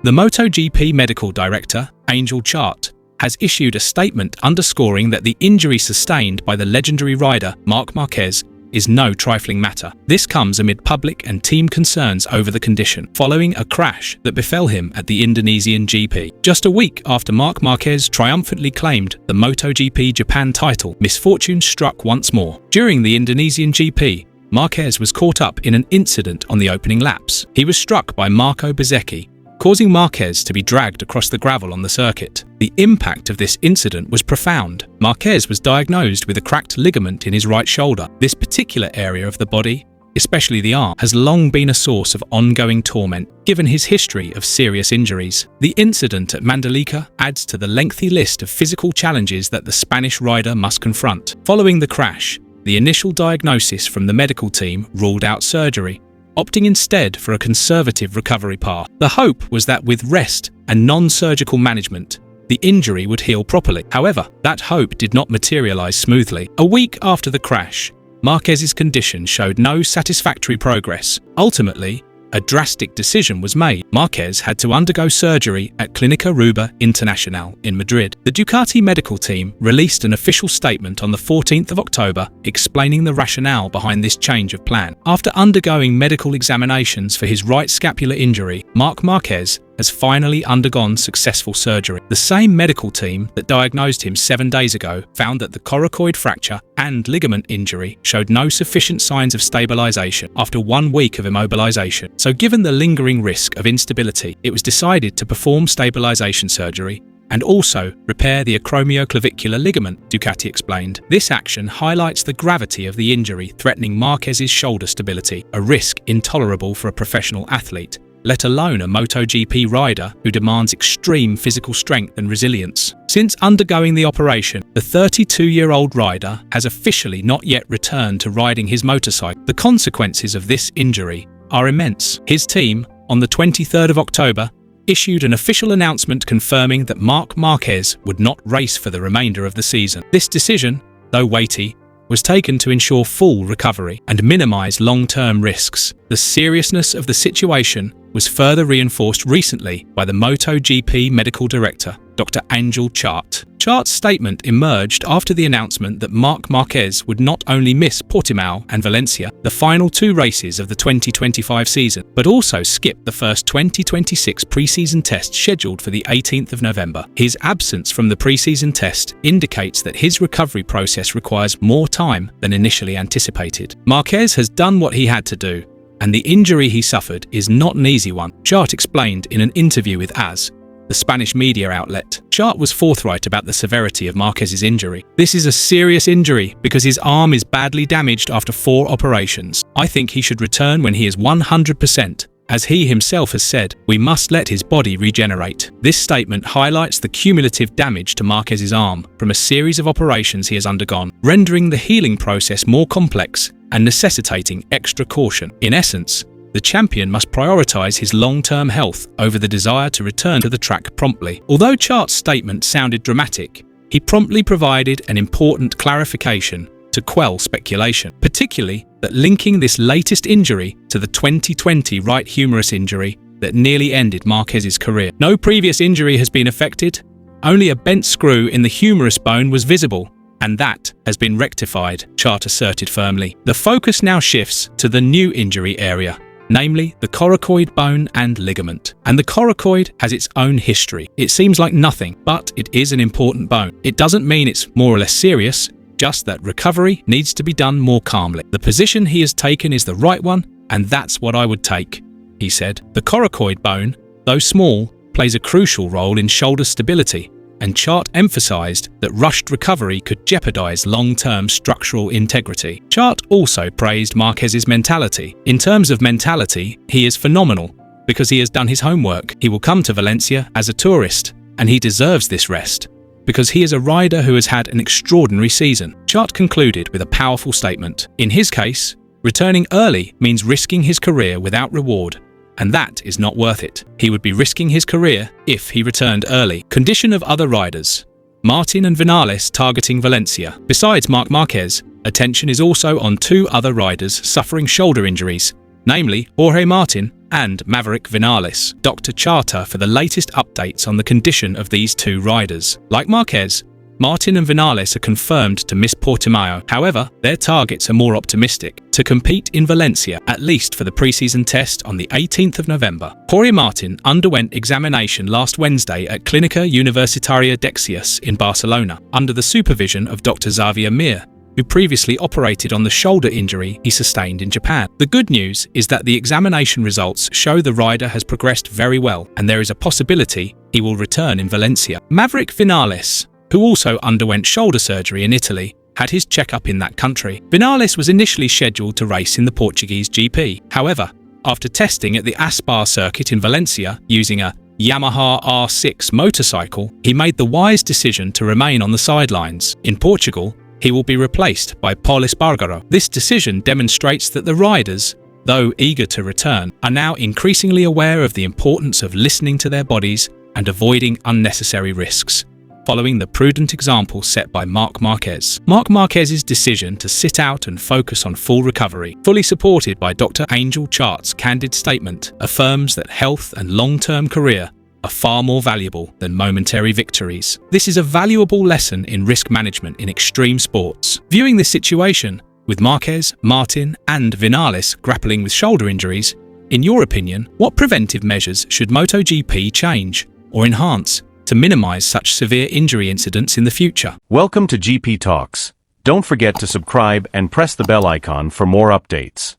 The MotoGP Medical Director, Charte, has issued a statement underscoring that the injury sustained by the legendary rider Marc Marquez is no trifling matter. This comes amid public and team concerns over the condition, following a crash that befell him at the Indonesian GP. Just a week after Marc Marquez triumphantly claimed the MotoGP Japan title, misfortune struck once more. During the Indonesian GP, Marquez was caught up in an incident on the opening laps. He was struck by Marco Bezzecchi, causing Marquez to be dragged across the gravel on the circuit. The impact of this incident was profound. Marquez was diagnosed with a cracked ligament in his right shoulder. This particular area of the body, especially the arm, has long been a source of ongoing torment, given his history of serious injuries. The incident at Mandalika adds to the lengthy list of physical challenges that the Spanish rider must confront. Following the crash, the initial diagnosis from the medical team ruled out surgery, opting instead for a conservative recovery path. The hope was that with rest and non-surgical management, the injury would heal properly. However, that hope did not materialize smoothly. A week after the crash, Marquez's condition showed no satisfactory progress. Ultimately, a drastic decision was made. Marquez had to undergo surgery at Clínica Ruba Internacional in Madrid. The Ducati medical team released an official statement on the 14th of October explaining the rationale behind this change of plan. After undergoing medical examinations for his right scapular injury, Marc Marquez has finally undergone successful surgery. The same medical team that diagnosed him 7 days ago found that the coracoid fracture and ligament injury showed no sufficient signs of stabilization after 1 week of immobilization. So given the lingering risk of instability, it was decided to perform stabilization surgery and also repair the acromioclavicular ligament, Ducati explained. This action highlights the gravity of the injury threatening Marquez's shoulder stability, a risk intolerable for a professional athlete, let alone a MotoGP rider who demands extreme physical strength and resilience. Since undergoing the operation, the 32-year-old rider has officially not yet returned to riding his motorcycle. The consequences of this injury are immense. His team, on the 23rd of October, issued an official announcement confirming that Marc Marquez would not race for the remainder of the season. This decision, though weighty, was taken to ensure full recovery and minimize long-term risks. The seriousness of the situation was further reinforced recently by the MotoGP Medical Director Dr. Charte. Charte's statement emerged after the announcement that Marc Marquez would not only miss Portimao and Valencia, the final 2 races of the 2025 season, but also skip the first 2026 preseason test scheduled for the 18th of November. His absence from the preseason test indicates that his recovery process requires more time than initially anticipated. Marquez has done what he had to do, and the injury he suffered is not an easy one, Charte explained in an interview with AS, the Spanish media outlet. Charte was forthright about the severity of Marquez's injury. "This is a serious injury because his arm is badly damaged after 4 operations. I think he should return when he is 100%. As he himself has said, we must let his body regenerate." This statement highlights the cumulative damage to Marquez's arm from a series of operations he has undergone, rendering the healing process more complex and necessitating extra caution. In essence, the champion must prioritize his long-term health over the desire to return to the track promptly. Although Charte's statement sounded dramatic, he promptly provided an important clarification to quell speculation, particularly that linking this latest injury to the 2020 right humerus injury that nearly ended Marquez's career. No previous injury has been affected, only a bent screw in the humerus bone was visible, and that has been rectified, Charte asserted firmly. The focus now shifts to the new injury area, namely the coracoid bone and ligament. And the coracoid has its own history. It seems like nothing, but it is an important bone. It doesn't mean it's more or less serious, just that recovery needs to be done more calmly. "The position he has taken is the right one, and that's what I would take," he said. The coracoid bone, though small, plays a crucial role in shoulder stability, and Charte emphasized that rushed recovery could jeopardize long-term structural integrity. Charte also praised Marquez's mentality. "In terms of mentality, he is phenomenal because he has done his homework. He will come to Valencia as a tourist, and he deserves this rest because he is a rider who has had an extraordinary season." Charte concluded with a powerful statement. In his case, returning early means risking his career without reward, and that is not worth it. He would be risking his career if he returned early. Condition of other riders. Martin and Vinales targeting Valencia. Besides Marc Marquez, attention is also on 2 other riders suffering shoulder injuries, namely Jorge Martin and Maverick Vinales, Dr. Charte for the latest updates on the condition of these two riders. Like Marquez, Martin and Vinales are confirmed to miss Portimao. However, their targets are more optimistic: to compete in Valencia, at least for the preseason test on the 18th of November. Jorge Martin underwent examination last Wednesday at Clínica Universitaria Dexius in Barcelona, under the supervision of Dr. Xavier Mir, who previously operated on the shoulder injury he sustained in Japan. The good news is that the examination results show the rider has progressed very well, and there is a possibility he will return in Valencia. Maverick Vinales, who also underwent shoulder surgery in Italy, had his checkup in that country. Vinales was initially scheduled to race in the Portuguese GP. However, after testing at the Aspar circuit in Valencia using a Yamaha R6 motorcycle, he made the wise decision to remain on the sidelines. In Portugal, he will be replaced by Pol Espargaro. This decision demonstrates that the riders, though eager to return, are now increasingly aware of the importance of listening to their bodies and avoiding unnecessary risks, following the prudent example set by Marc Marquez. Marc Marquez's decision to sit out and focus on full recovery, fully supported by Dr. Angel Charte's candid statement, affirms that health and long-term career are far more valuable than momentary victories. This is a valuable lesson in risk management in extreme sports. Viewing this situation, with Marquez, Martin, and Vinales grappling with shoulder injuries, in your opinion, what preventive measures should MotoGP change or enhance to minimize such severe injury incidents in the future? Welcome to GP Talks. Don't forget to subscribe and press the bell icon for more updates.